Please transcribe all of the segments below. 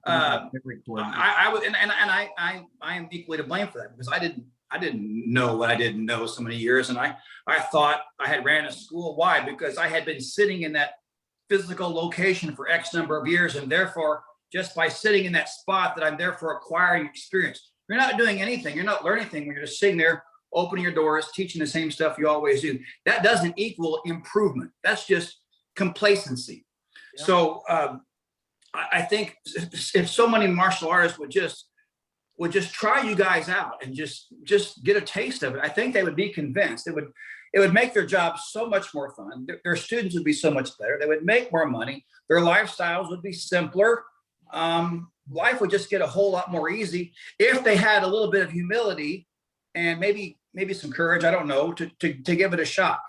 I would, and I am equally to blame for that because I didn't know what I didn't know so many years, and I thought I had ran a school. Why? Because I had been sitting in that physical location for X number of years, and therefore, just by sitting in that spot, that I'm therefore acquiring experience. You're not doing anything. You're not learning anything when you're just sitting there, opening your doors, teaching the same stuff you always do. That doesn't equal improvement. That's just complacency. Yeah. So I think if so many martial artists would just try you guys out and just get a taste of it, I think they would be convinced. It would make their job so much more fun. Their students would be so much better. They would make more money. Their lifestyles would be simpler. Life would just get a whole lot more easy if they had a little bit of humility and maybe some courage. I don't know, to give it a shot.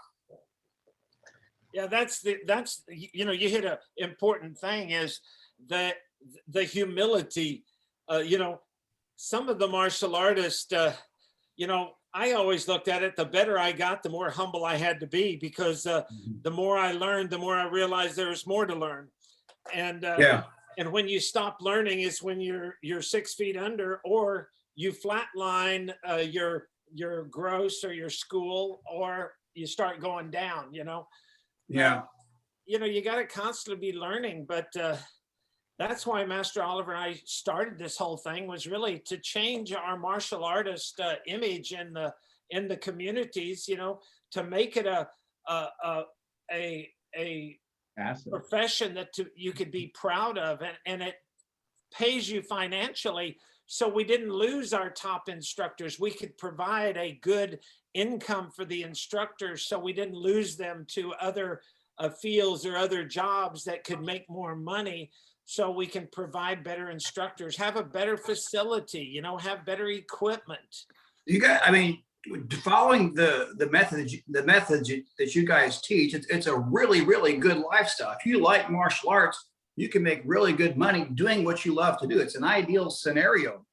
Yeah, that's you know, you hit an important thing, is that the humility. You know, some of the martial artists, you know, I always looked at it, the better I got, the more humble I had to be, because the more I learned, the more I realized there was more to learn. And yeah. And when you stop learning is when you're 6 feet under, or you flatline your gross or your school, or you start going down, you know? Yeah. You know, you got to constantly be learning, but that's why Master Oliver and I started this whole thing, was really to change our martial artist image in the communities, you know, to make it a profession that you could be proud of, and it pays you financially. So we didn't lose our top instructors. We could provide a good income for the instructors, so we didn't lose them to other fields or other jobs that could make more money. So we can provide better instructors, have a better facility, you know, have better equipment. You got, I mean, following the methods that you guys teach, it's a really, really good lifestyle. If you like martial arts, you can make really good money doing what you love to do. It's an ideal scenario.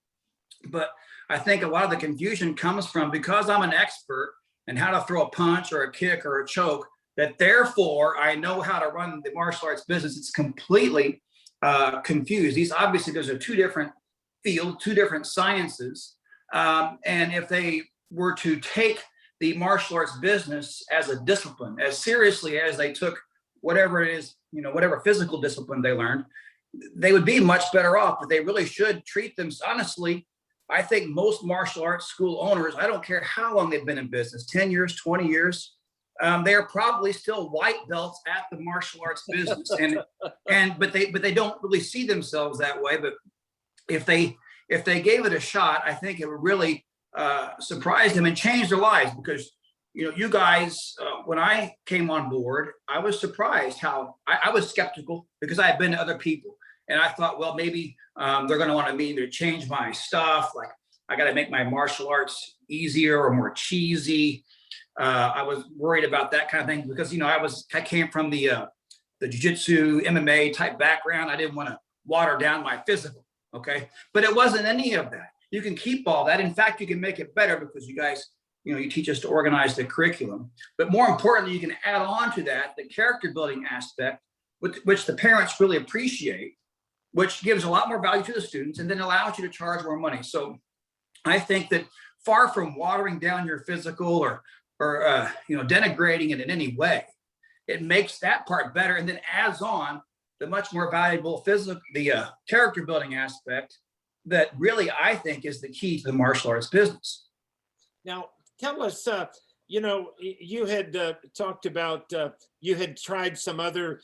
But I think a lot of the confusion comes from, because I'm an expert in how to throw a punch or a kick or a choke, that therefore I know how to run the martial arts business. It's completely confused. Obviously, those are two different fields, two different sciences. And if they were to take the martial arts business as a discipline, as seriously as they took whatever it is, you know, whatever physical discipline they learned, they would be much better off. But they really should treat them honestly. I think most martial arts school owners, I don't care how long they've been in business, 10 years, 20 years, they're probably still white belts at the martial arts business. But they don't really see themselves that way. But if they gave it a shot, I think it would really surprise them and change their lives. Because, you know, you guys, when I came on board, I was surprised how I was skeptical, because I had been to other people, and I thought, well, maybe they're going to want me to change my stuff. Like, I got to make my martial arts easier or more cheesy. I was worried about that kind of thing, because, you know, I came from the jiu-jitsu MMA type background. I didn't want to water down my physical. Okay. But it wasn't any of that. You can keep all that. In fact, you can make it better, because you guys, you know, you teach us to organize the curriculum. But more importantly, you can add on to that the character building aspect, which the parents really appreciate, which gives a lot more value to the students, and then allows you to charge more money. So I think that, far from watering down your physical or you know, denigrating it in any way, it makes that part better, and then adds on the much more valuable the character building aspect that really, I think, is the key to the martial arts business. Now, tell us, you know, you had talked about, you had tried some other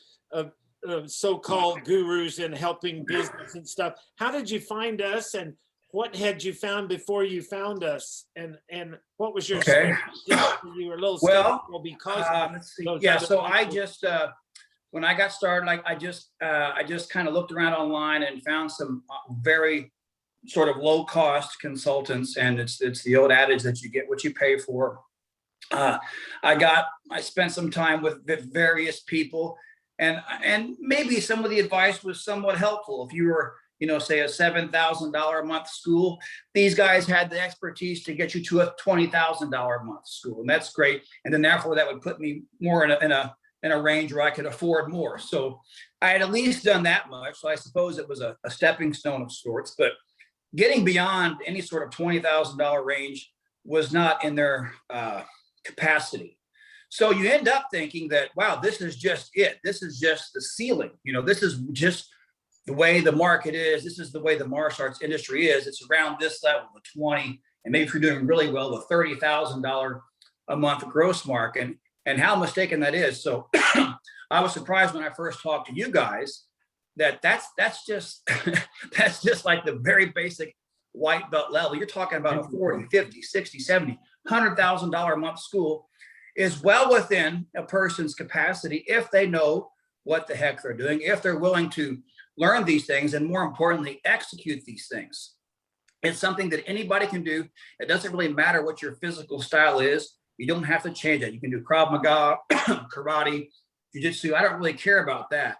so-called gurus in helping business and stuff. How did you find us, and what had you found before you found us, and what was your okay? You were a little skeptical because let's see. Yeah, so I just when I got started, like I just kind of looked around online and found some very sort of low cost consultants, and it's the old adage that you get what you pay for. I spent some time with various people, and maybe some of the advice was somewhat helpful. If you were, you know, say a $7,000 a month school, these guys had the expertise to get you to a $20,000 a month school, and that's great. And then therefore that would put me more in in a range where I could afford more. So I had at least done that much. So I suppose it was a stepping stone of sorts, but getting beyond any sort of $20,000 range was not in their capacity. So you end up thinking that, wow, this is just it. This is just the ceiling. You know, this is just the way the market is. This is the way the martial arts industry is. It's around this level, the 20, and maybe if you're doing really well, the $30,000 a month gross mark, and how mistaken that is. So I was surprised when I first talked to you guys that's just that's just like the very basic white belt level. You're talking about a 40, 50, 60, 70, $100,000 a month school is well within a person's capacity if they know what the heck they're doing, if they're willing to learn these things, and more importantly, execute these things. It's something that anybody can do. It doesn't really matter what your physical style is. You don't have to change it. You can do Krav Maga, karate, jiu-jitsu. I don't really care about that.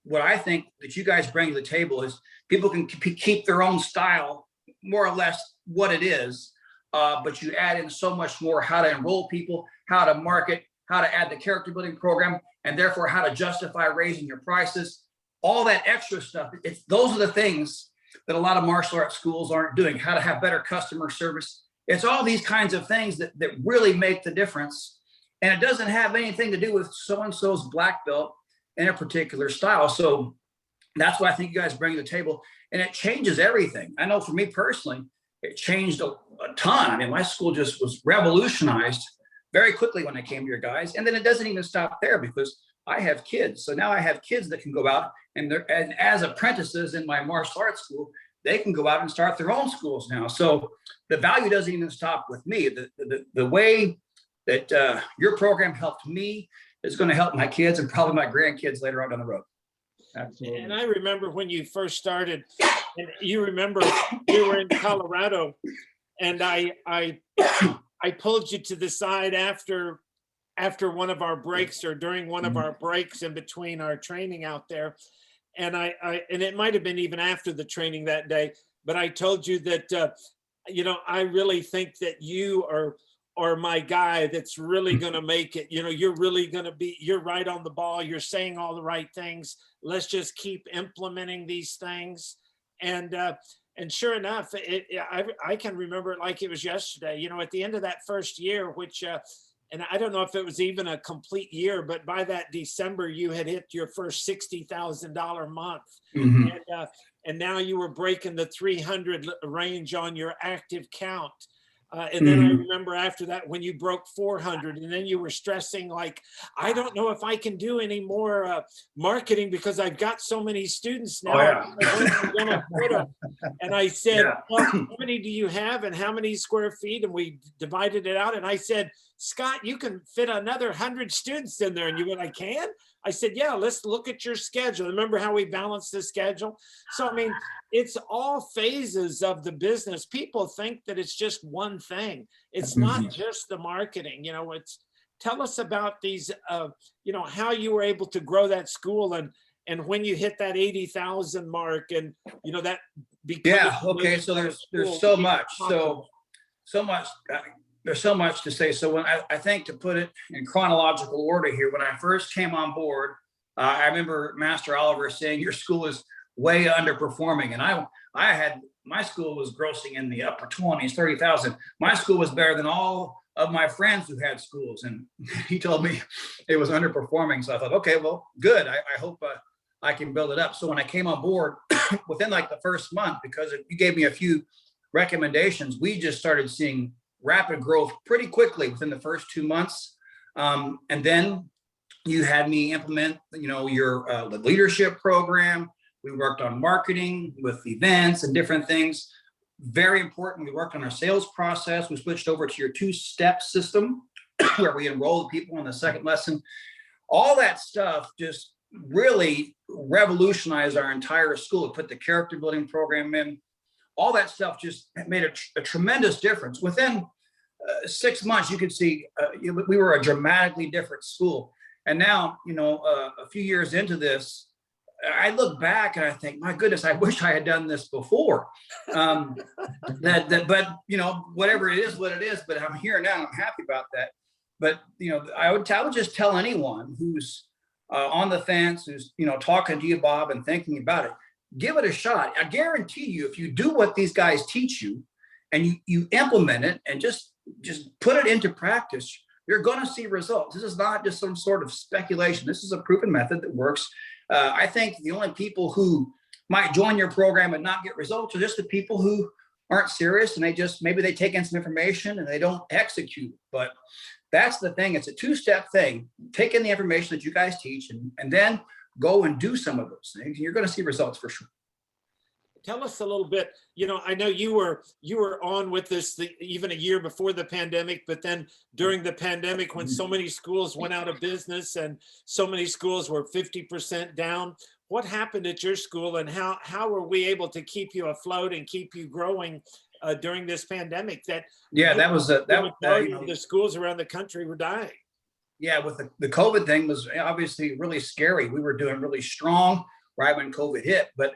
What I think that you guys bring to the table is people can keep their own style, more or less what it is, but you add in so much more: how to enroll people, how to market, how to add the character building program, and therefore how to justify raising your prices. All that extra stuff, those are the things that a lot of martial arts schools aren't doing. How to have better customer service. It's all these kinds of things that really make the difference. And it doesn't have anything to do with so-and-so's black belt in a particular style. So that's what I think you guys bring to the table. And it changes everything. I know for me personally, it changed a ton. I mean, my school just was revolutionized very quickly when I came to your guys. And then it doesn't even stop there, because I have kids. So now I have kids that can go out and as apprentices in my martial arts school, they can go out and start their own schools now. So the value doesn't even stop with me. The way that your program helped me is going to help my kids and probably my grandkids later on down the road. Absolutely. And I remember when you first started, and you remember we were in Colorado, and I pulled you to the side after one of our breaks, or during one of our breaks in between our training out there. And and it might've been even after the training that day, but I told you that, I really think that you are my guy that's really going to make it. You're really going to you're right on the ball. You're saying all the right things. Let's just keep implementing these things. And sure enough, I can remember it like it was yesterday, at the end of that first year, which, and I don't know if it was even a complete year, but by that December, you had hit your first $60,000 month. Mm-hmm. And now you were breaking the 300 range on your active count. And then I remember after that, when you broke 400, and then you were stressing, like, I don't know if I can do any more marketing because I've got so many students now. Oh, yeah. And I said, well, how many do you have and how many square feet? And we divided it out. And I said, Scott, you can fit another 100 students in there. And you went, I can? I said, yeah, let's look at your schedule. Remember how we balanced the schedule? So, I mean, it's all phases of the business. People think that it's just one thing. It's not just the marketing. Tell us about these, how you were able to grow that school, and when you hit that 80,000 mark, and that. Yeah. Okay. So there's so much. So much. There's so much to say. So when I think, to put it in chronological order here, when I first came on board, I remember Master Oliver saying your school is way underperforming, and I had, my school was grossing in the upper 20s, 30,000. My school was better than all of my friends who had schools, and he told me it was underperforming. So I thought, okay, well, good. I hope I can build it up. So when I came on board, within like the first month, because you gave me a few recommendations, we just started seeing rapid growth pretty quickly within the first 2 months. And then you had me implement, your the leadership program. We worked on marketing with events and different things. Very important. We worked on our sales process. We switched over to your 2-step system where we enrolled people in the second lesson. All that stuff just really revolutionized our entire school. We put the character building program in. All that stuff just made a tremendous difference. Within 6 months, you could see we were a dramatically different school. And now, a few years into this, I look back and I think, my goodness, I wish I had done this before. But whatever it is, what it is. But I'm here now. I'm happy about that. But I would just tell anyone who's on the fence, who's talking to you, Bob, and thinking about it, give it a shot. I guarantee you, if you do what these guys teach you, and you implement it and just put it into practice, you're going to see results. This is not just some sort of speculation. This is a proven method that works. I think the only people who might join your program and not get results are just the people who aren't serious, and maybe they take in some information and they don't execute. But that's the thing. It's a two-step thing. Take in the information that you guys teach, and then go and do some of those things. And you're going to see results for sure. Tell us a little bit. I know you were on with this even a year before the pandemic, but then during the pandemic, when so many schools went out of business and so many schools were 50% down, what happened at your school, and how were we able to keep you afloat and keep you growing during this pandemic? The schools around the country were dying. Yeah, with the COVID thing was obviously really scary. We were doing really strong right when COVID hit, but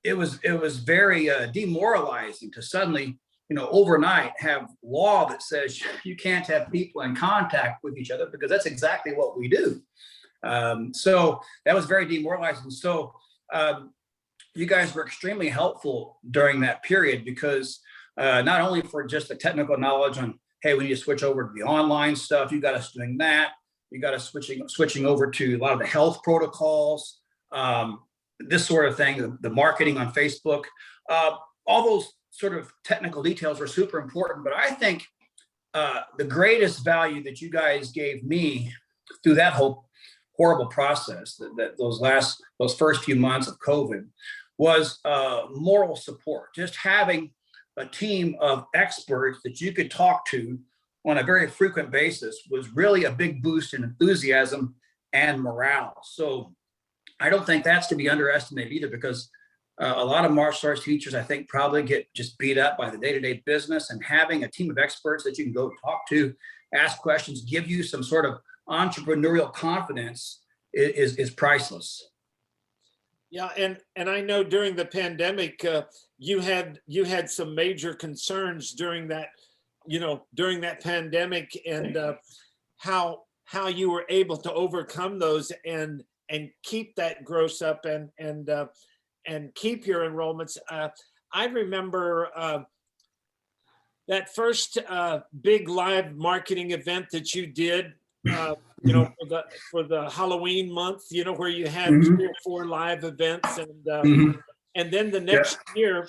it was very demoralizing to suddenly, overnight have law that says you can't have people in contact with each other, because that's exactly what we do. So that was very demoralizing. So you guys were extremely helpful during that period, because not only for just the technical knowledge on, hey, we need to switch over to the online stuff, you got us doing that. You got us switching over to a lot of the health protocols, this sort of thing, the marketing on Facebook, all those sort of technical details were super important. But I think the greatest value that you guys gave me through that whole horrible process, those first few months of COVID, was moral support. Just having a team of experts that you could talk to on a very frequent basis was really a big boost in enthusiasm and morale. So I don't think that's to be underestimated either, because a lot of martial arts teachers, I think, probably get just beat up by the day-to-day business, and having a team of experts that you can go talk to, ask questions, give you some sort of entrepreneurial confidence is priceless. Yeah, and I know during the pandemic, you had some major concerns during that pandemic, and how you were able to overcome those and keep that gross up and keep your enrollments. I remember that first big live marketing event that you did, for the Halloween month, where you had 3 or 4 live events, and then the next year,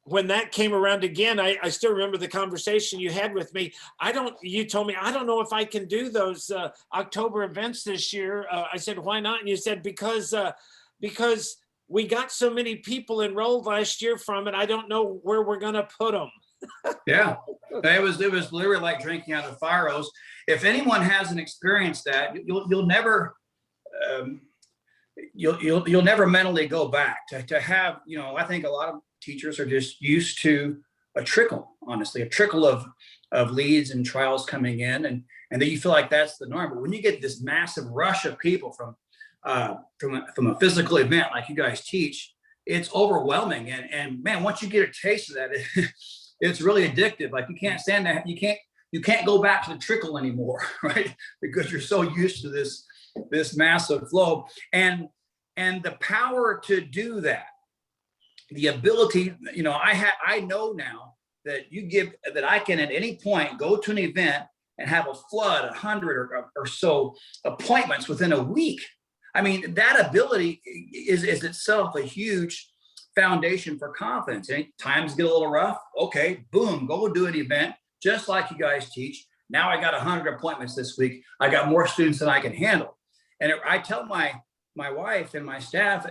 when that came around again, I still remember the conversation you had with me. You told me, I don't know if I can do those October events this year. I said, why not? And you said, because we got so many people enrolled last year from it, I don't know where we're going to put them. Yeah, it was literally like drinking out of a fire hose. If anyone hasn't experienced that, you'll never mentally go back to have, I think a lot of teachers are just used to a trickle of leads and trials coming in, and then you feel like that's the norm. But when you get this massive rush of people from a physical event like you guys teach, it's overwhelming. And man, once you get a taste of that, it's really addictive. Like, you can't stand that. You can't go back to the trickle anymore, right? Because you're so used to this massive flow, and the power to do that, the ability, I know now that I can at any point go to an event and have a flood, 100 or so appointments within a week. I mean, that ability is itself a huge foundation for confidence. And times get a little rough. Okay, boom, go do an event just like you guys teach. Now I got 100 appointments this week. I got more students than I can handle. And I tell my wife and my staff,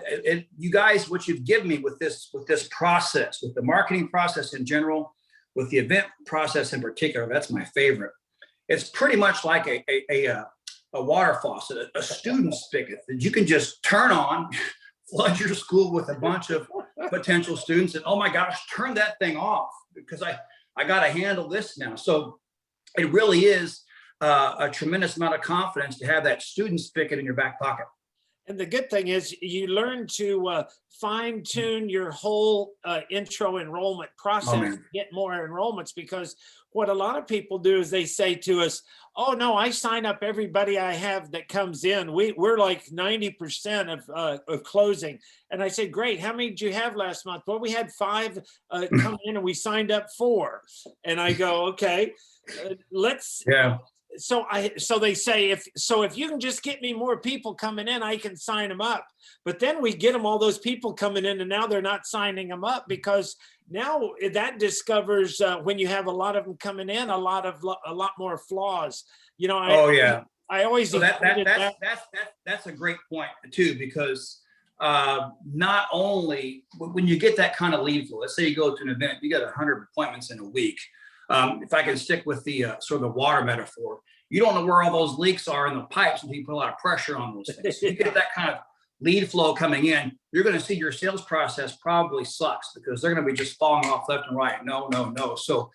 you guys, what you've given me with this process, with the marketing process in general, with the event process in particular, that's my favorite. It's pretty much like a water faucet, a student spigot that you can just turn on, flood your school with a bunch of potential students, and oh my gosh, turn that thing off, because I got to handle this now. So it really is a tremendous amount of confidence to have that student spigot in your back pocket. And the good thing is you learn to fine tune your whole intro enrollment process, Oh man. get more enrollments, because what a lot of people do is they say to us, oh no, I sign up everybody I have that comes in. We're like 90% of closing. And I say, great, how many did you have last month? Well, we had 5 come in and we signed up 4. And I go, okay, let's, Yeah. so they say, if you can just get me more people coming in, I can sign them up. But then we get them all those people coming in, and now they're not signing them up, because now that discovers when you have a lot of them coming in, a lot more flaws. You know, Oh yeah. I always So that's a great point too, because not only when you get that kind of lead flow, let's say you go to an event, you got 100 appointments in a week. If I can stick with the sort of the water metaphor, you don't know where all those leaks are in the pipes until you put a lot of pressure on those things. So you get that kind of lead flow coming in, you're going to see your sales process probably sucks, because they're going to be just falling off left and right. No. So,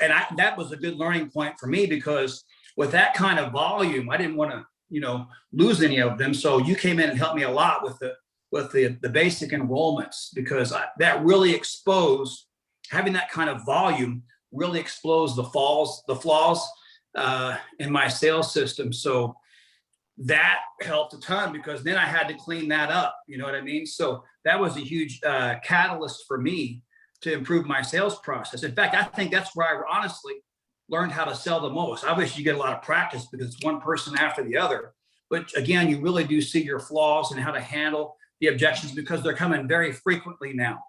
and that was a good learning point for me, because with that kind of volume, I didn't want to, lose any of them. So you came in and helped me a lot with the basic enrollments, because that really exposed, having that kind of volume really exposed the flaws in my sales system. So that helped a ton, because then I had to clean that up. You know what I mean? So that was a huge catalyst for me to improve my sales process. In fact, I think that's where I honestly learned how to sell the most. Obviously, you get a lot of practice because it's one person after the other. But again, you really do see your flaws and how to handle the objections, because they're coming very frequently now.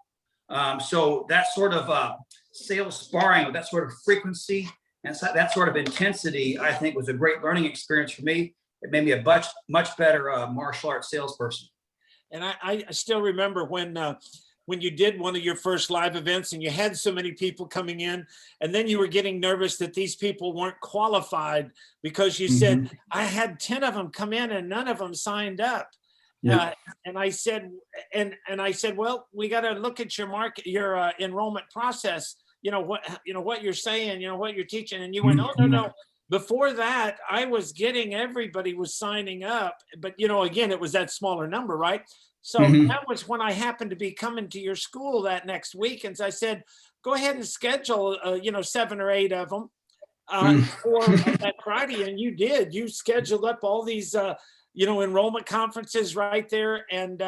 So that sort of sales sparring with that sort of frequency and that sort of intensity, I think, was a great learning experience for me. It made me a much better martial arts salesperson. And I still remember when you did one of your first live events and you had so many people coming in, and then you were getting nervous that these people weren't qualified, because you said, I had 10 of them come in and none of them signed up. Yeah. And I said, well, we got to look at your enrollment process. What you're saying, what you're teaching. And you went, oh, no. Before that, I was getting, everybody was signing up, but again, it was that smaller number, right? So that was when I happened to be coming to your school that next week. And so I said, go ahead and schedule, 7 or 8 of them for that Friday. And you did. You scheduled up all these, enrollment conferences right there. And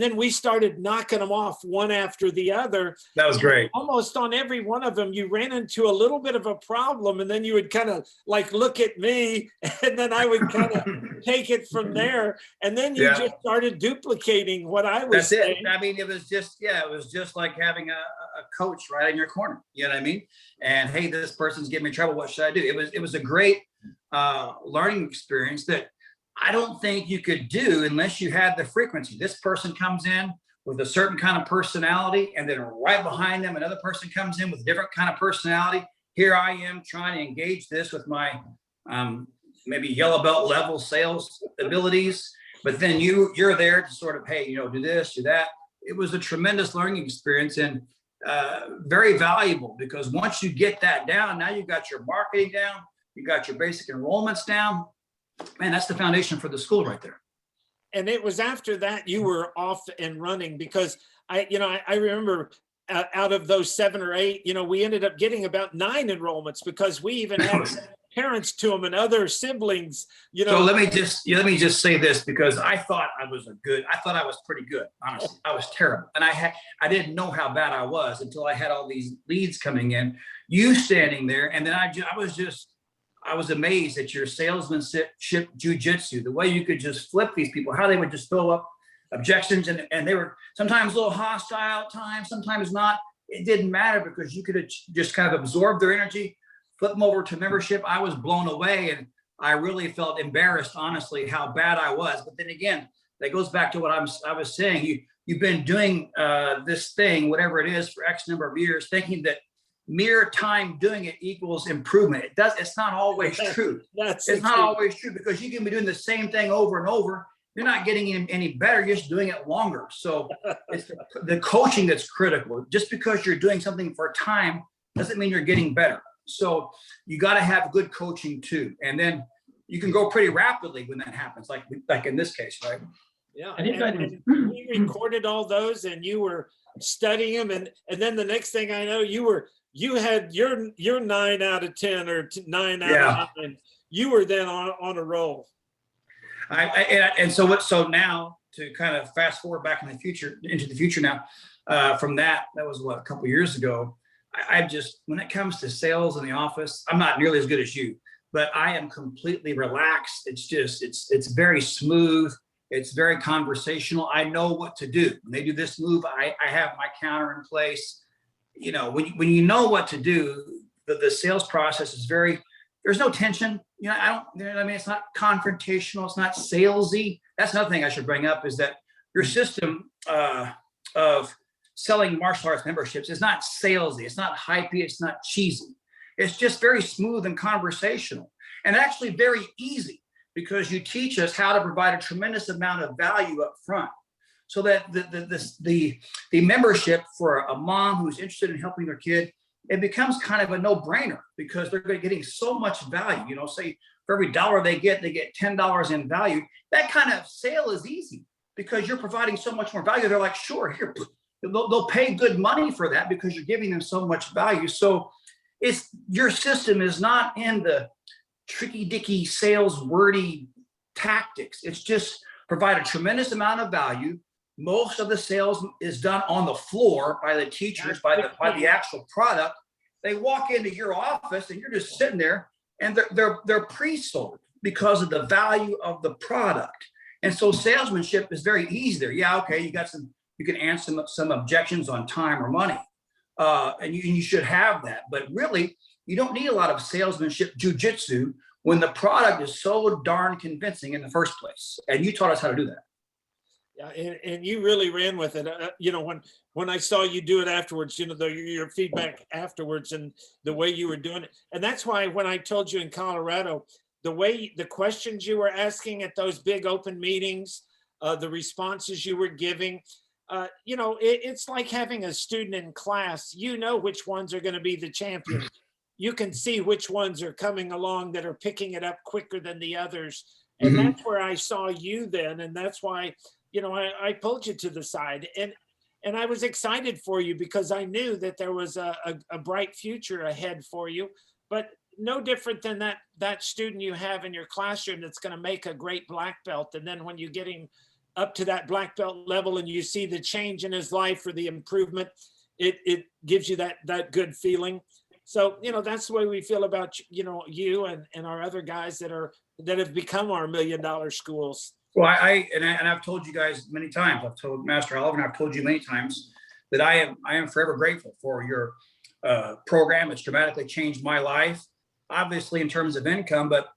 then we started knocking them off one after the other. That was great. Almost on every one of them, you ran into a little bit of a problem, and then you would kind of like look at me, and then I would kind of take it from there. And then you just started duplicating what I was saying. I mean, it was just like having a coach right in your corner. You know what I mean? And hey, this person's giving me trouble. What should I do? It was a great learning experience that I don't think you could do unless you had the frequency. This person comes in with a certain kind of personality, and then right behind them, another person comes in with a different kind of personality. Here I am trying to engage this with my maybe yellow belt level sales abilities, but then you're there to sort of, hey, do this, do that. It was a tremendous learning experience, and very valuable, because once you get that down, now you've got your marketing down, you got your basic enrollments down. Man, that's the foundation for the school right there. And it was after that you were off and running, because I remember out of those 7 or 8, we ended up getting about 9 enrollments, because we even had parents to them and other siblings, So let me just say this, because I thought I was pretty good. Honestly, I was terrible. And I didn't know how bad I was until I had all these leads coming in, you standing there. And then I was amazed at your salesmanship jujitsu, the way you could just flip these people, how they would just throw up objections, and they were sometimes a little hostile at times, sometimes not. It didn't matter, because you could just kind of absorb their energy, flip them over to membership. I was blown away, and I really felt embarrassed, honestly, how bad I was. But then again, that goes back to what I was saying. You've been doing this thing, whatever it is, for X number of years, thinking that mere time doing it equals improvement. It's not always true. It's not always true, because you can be doing the same thing over and over. You're not getting any better. You're just doing it longer. So it's the coaching that's critical. Just because you're doing something for a time doesn't mean you're getting better. So you got to have good coaching too. And then you can go pretty rapidly when that happens, like in this case, right? Yeah, I think and we recorded all those, and you were studying them, and then the next thing I know, you had your 9 out of 10 or 9 out Yeah. of 10. You were then on a roll. And so what? So now to kind of fast forward back in the future, into the future now, from that was what, a couple of years ago. I just, when it comes to sales in the office, I'm not nearly as good as you, but I am completely relaxed. It's just, it's very smooth. It's very conversational. I know what to do. When they do this move, I have my counter in place. You know, when you know what to do, the sales process is very, there's no tension. You know, I mean, it's not confrontational. It's not salesy. That's another thing I should bring up, is that your system of selling martial arts memberships is not salesy. It's not hypey. It's not cheesy. It's just very smooth and conversational, and actually very easy, because you teach us how to provide a tremendous amount of value up front, so that the membership for a mom who's interested in helping their kid, it becomes kind of a no-brainer, because they're getting so much value. You know, say for every dollar they get $10 in value. That kind of sale is easy because you're providing so much more value. They're like, sure, here, they'll pay good money for that because you're giving them so much value. So it's, your system is not in the tricky dicky sales wordy tactics. It's just provide a tremendous amount of value. Most of the sales is done on the floor by the teachers, by the actual product. They walk into your office and you're just sitting there, and they're pre-sold because of the value of the product. And so salesmanship is very easy there. Yeah, okay, you can answer some objections on time or money, and you should have that. But really, you don't need a lot of salesmanship jujitsu when the product is so darn convincing in the first place. And you taught us how to do that. Yeah, and you really ran with it. You know, when I saw you do it afterwards, you know, your feedback afterwards and the way you were doing it. And that's why when I told you in Colorado, the questions you were asking at those big open meetings, the responses you were giving, you know, it's like having a student in class. You know which ones are going to be the champion. You can see which ones are coming along that are picking it up quicker than the others. And that's where I saw you then. And that's why, you know, I pulled you to the side, and I was excited for you because I knew that there was a bright future ahead for you, but no different than that student you have in your classroom that's going to make a great black belt. And then when you get him up to that black belt level and you see the change in his life or the improvement, it gives you that good feeling. So, you know, that's the way we feel about, you know, you and our other guys that have become our $1 million schools. Well, I've told you guys many times. I've told Master Oliver, and I've told you many times that I am forever grateful for your program. It's dramatically changed my life, obviously in terms of income, but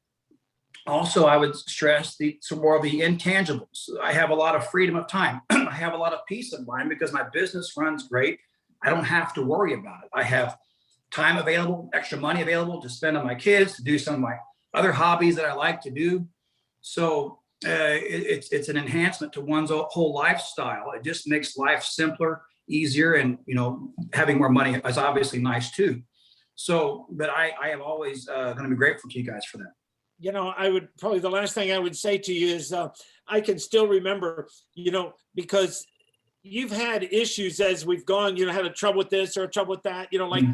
also I would stress some more of the intangibles. I have a lot of freedom of time. I have a lot of peace of mind because my business runs great. I don't have to worry about it. I have time available, extra money available to spend on my kids, to do some of my other hobbies that I like to do. So it's an enhancement to one's whole lifestyle. It just makes life simpler, easier, and, you know, having more money is obviously nice too. So, but I am always going to be grateful to you guys for that. You know, I would probably, the last thing I would say to you is I can still remember, you know, because you've had issues as we've gone, you know, had a trouble with this or a trouble with that, you know, like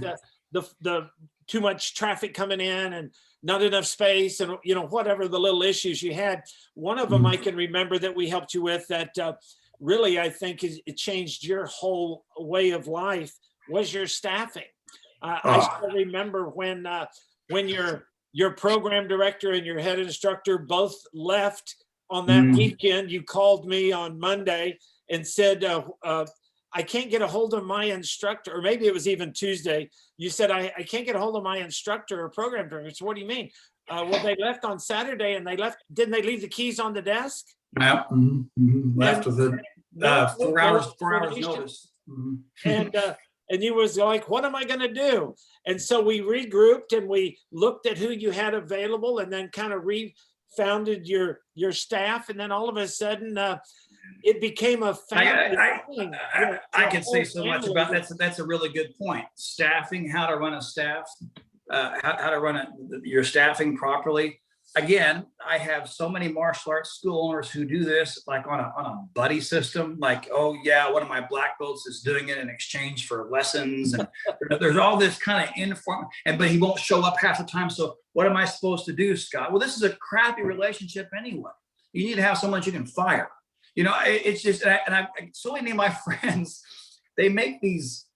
the too much traffic coming in and not enough space, and, you know, whatever the little issues you had. One of them I can remember that we helped you with that really, I think it changed your whole way of life, was your staffing. I still remember when your program director and your head instructor both left on that weekend. You called me on Monday and said, I can't get a hold of my instructor, or maybe it was even Tuesday. You said, I can't get a hold of my instructor or program director. So what do you mean? Well, they left on Saturday, and didn't they leave the keys on the desk? Yeah, left with a 4 hours notice. And you was like, what am I going to do? And so we regrouped and we looked at who you had available, and then kind of refounded your staff. And then all of a sudden, it became a family thing. I can say so much about that. That's a really good point. Staffing, how to run a staff, how to run your staffing properly. again, I have so many martial arts school owners who do this like on a buddy system. Like, oh yeah, one of my black belts is doing it in exchange for lessons, and there's all this kind of informal. But he won't show up half the time. So what am I supposed to do, Scott? Well, this is a crappy relationship anyway. You need to have someone you can fire. It's just, and I so many of my friends, they make these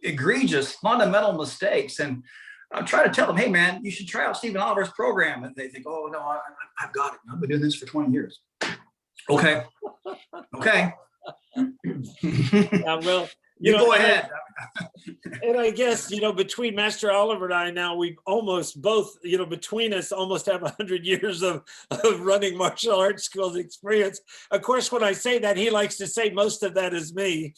egregious fundamental mistakes, and I'm trying to tell them, hey man, you should try out Stephen Oliver's program. And they think, oh no, I've got it. I've been doing this for 20 years. Okay. Well, you go ahead. And I guess, between Master Oliver and I now, we've almost both, between us almost have 100 years of running martial arts schools experience. Of course, when I say that, he likes to say most of that is me.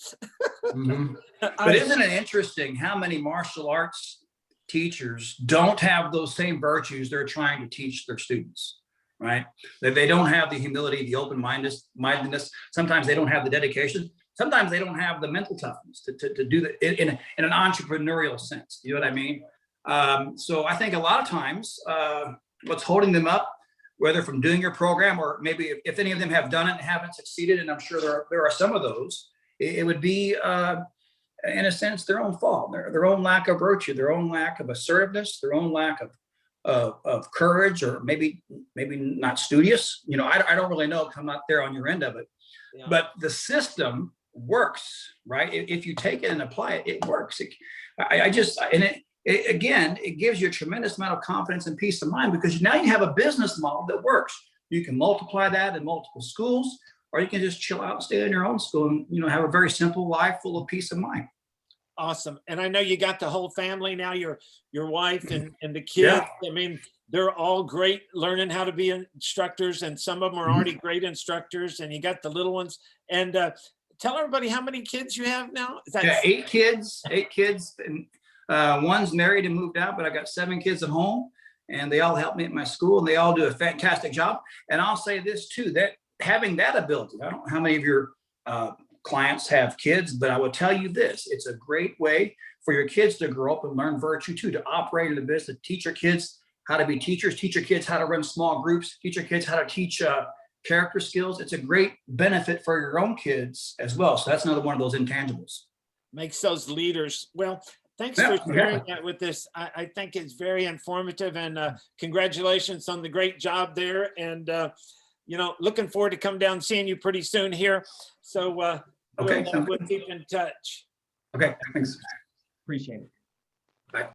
Mm-hmm. But isn't it interesting how many martial arts teachers don't have those same virtues they're trying to teach their students, right? That they don't have the humility, the open-mindedness. Sometimes they don't have the dedication. Sometimes they don't have the mental toughness to do that in an entrepreneurial sense. You know what I mean? So I think a lot of times what's holding them up, whether from doing your program or maybe if any of them have done it and haven't succeeded, and I'm sure there are some of those, it would be in a sense their own fault, their own lack of virtue, their own lack of assertiveness, their own lack of courage, or maybe not studious. I don't really know because I'm not there on your end of it. Yeah. But the system works, right? If you take it and apply it, it works. It gives you a tremendous amount of confidence and peace of mind, because now you have a business model that works. You can multiply that in multiple schools, or you can just chill out and stay in your own school and have a very simple life full of peace of mind. Awesome. And I know you got the whole family now, your wife and the kids. Yeah. I mean, they're all great learning how to be instructors, and some of them are already great instructors, and you got the little ones. And tell everybody how many kids you have now. Yeah, 8 kids, and one's married and moved out, but I got 7 kids at home, and they all help me at my school, and they all do a fantastic job. And I'll say this too, that having that ability, I don't know how many of your clients have kids, but I will tell you this, it's a great way for your kids to grow up and learn virtue too, to operate in a business, teach your kids how to be teachers, teach your kids how to run small groups, teach your kids how to teach character skills. It's a great benefit for your own kids as well. So that's another one of those intangibles. Makes those leaders. Well, thanks for sharing that with us. I think it's very informative, and congratulations on the great job there. And, looking forward to come down and seeing you pretty soon here. So we'll keep in touch. Okay, thanks. Appreciate it.